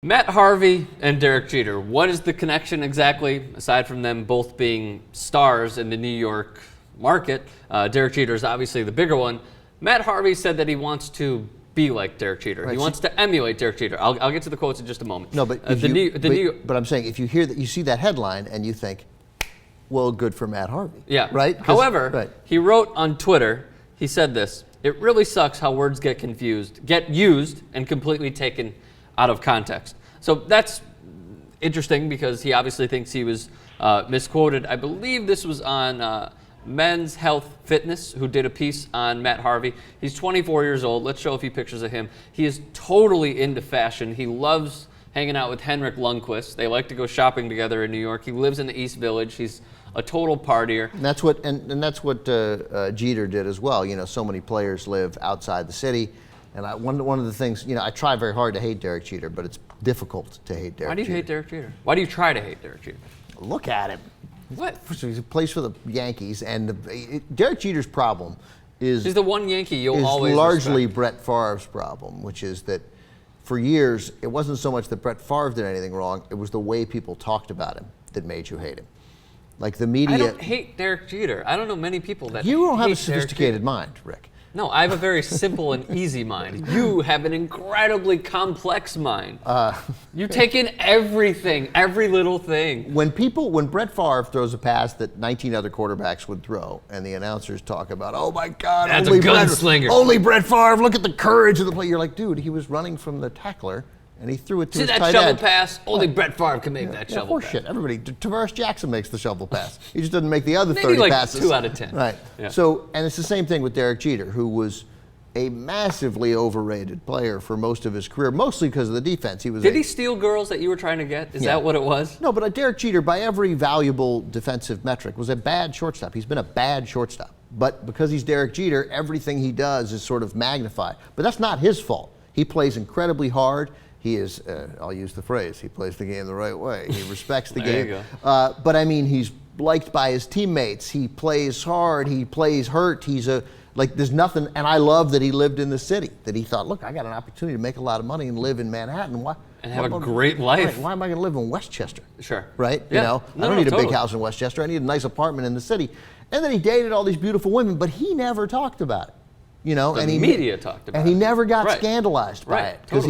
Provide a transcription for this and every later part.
Matt Harvey and Derek Jeter. What is the connection exactly, aside from them both being stars in the New York market? Derek Jeter is obviously the bigger one. Matt Harvey said that he wants to be like Derek Jeter. Right, he wants to emulate Derek Jeter. I'll get to the quotes in just a moment. No, but but I'm saying if you hear that, you see that headline and you think, well, good for Matt Harvey. Yeah. Right. However, he wrote on Twitter. He said this: "It really sucks how words get used, and completely taken out of context." So that's interesting because he obviously thinks he was misquoted. I believe this was on Men's Health Fitness, who did a piece on Matt Harvey. He's 24 years old. Let's show a few pictures of him. He is totally into fashion. He loves hanging out with Henrik Lundqvist. They like to go shopping together in New York. He lives in the East Village. He's a total partier. And that's what Jeter did as well. You know, so many players live outside the city. And one of the things, you know, I try very hard to hate Derek Jeter, but it's difficult to hate Derek Jeter. Why do you hate Derek Jeter? Why do you try to hate Derek Jeter? Look at him. What? He plays for the Yankees, and Derek Jeter's problem is... He's the one Yankee you'll always largely respect. Brett Favre's problem, which is that for years, it wasn't so much that Brett Favre did anything wrong, it was the way people talked about him that made you hate him. Like the media... I don't hate Derek Jeter. I don't know many people that You don't have hate a sophisticated mind, Rick. No, I have a very simple and easy mind. You have an incredibly complex mind. You take in everything, every little thing. When Brett Favre throws a pass that 19 other quarterbacks would throw, and the announcers talk about, oh my God, that's a gunslinger. Only Brett Favre, look at the courage of the play. You're like, dude, he was running from the tackler, and he threw it to his tight end. See that shovel pass? Only Brett Favre can make that shovel pass. Shit, everybody. Tavares Jackson makes the shovel pass. He just doesn't make the other Maybe 30 like passes. 2 out of 10. Right. Yeah. So, and it's the same thing with Derek Jeter, who was a massively overrated player for most of his career, mostly because of the defense. Did he steal girls that you were trying to get? Is that what it was? No, but Derek Jeter, by every valuable defensive metric, was a bad shortstop. He's been a bad shortstop. But because he's Derek Jeter, everything he does is sort of magnified. But that's not his fault. He plays incredibly hard. He is, I'll use the phrase, he plays the game the right way. He respects the game. There you go. But I mean, he's liked by his teammates. He plays hard. He plays hurt. There's nothing, and I love that he lived in the city, that he thought, look, I got an opportunity to make a lot of money and live in Manhattan. And have a great life. Why am I going to live in Westchester? Sure. Right? Yeah. You know, I don't need a big house in Westchester. I need a nice apartment in the city. And then he dated all these beautiful women, but he never talked about it. You know, the media talked about it. And he never got scandalized by it. Because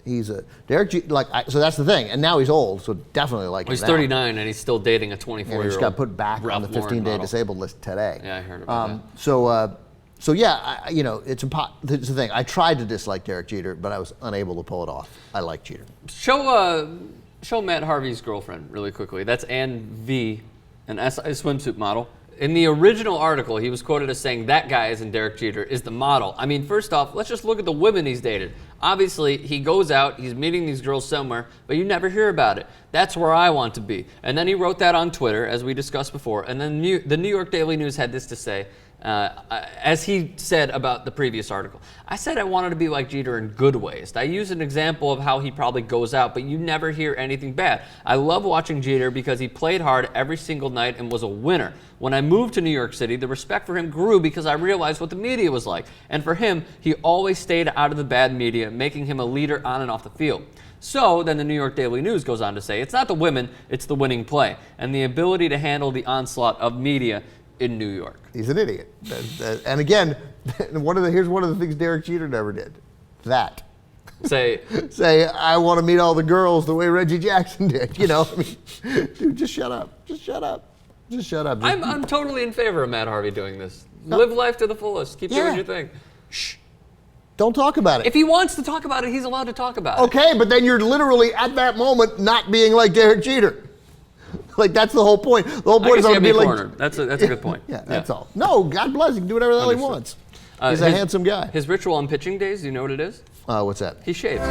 he's a Derek Jeter, so that's the thing. And now he's old, so definitely like him. He's 39 and he's still dating a 24-year-old. And he just got put back on the 15-day disabled list today. Yeah, I heard about that. So yeah, you know, it's the thing. I tried to dislike Derek Jeter, but I was unable to pull it off. I like Jeter. Show Matt Harvey's girlfriend really quickly. That's Ann V, an SI swimsuit model. In the original article, he was quoted as saying that guy, as in Derek Jeter, is the model. I mean, first off, let's just look at the women he's dated. Obviously, he goes out, he's meeting these girls somewhere, but you never hear about it. That's where I want to be. And then he wrote that on Twitter, as we discussed before. And then the New York Daily News had this to say, as he said about the previous article. I said I wanted to be like Jeter in good ways. I used an example of how he probably goes out, but you never hear anything bad. I love watching Jeter because he played hard every single night and was a winner. When I moved to New York City, the respect for him grew because I realized what the media was like. And for him, he always stayed out of the bad media, making him a leader on and off the field. So then the New York Daily News goes on to say, it's not the women, it's the winning play, and the ability to handle the onslaught of media in New York. He's an idiot. And again, here's one of the things Derek Jeter never did. That. Say, I want to meet all the girls the way Reggie Jackson did. You know, I mean, dude, just shut up. Just shut up. Just shut up. I'm totally in favor of Matt Harvey doing this. Live life to the fullest. Keep doing your thing. Shh. Don't talk about it. If he wants to talk about it, he's allowed to talk about it. Okay, but then you're literally at that moment not being like Derek Jeter. Like, that's the whole point. The whole point is to be like. That's a good point. Yeah, that's all. No, God bless. He can do whatever the hell he wants. He's a handsome guy. His ritual on pitching days, do you know what it is? What's that? He shaves.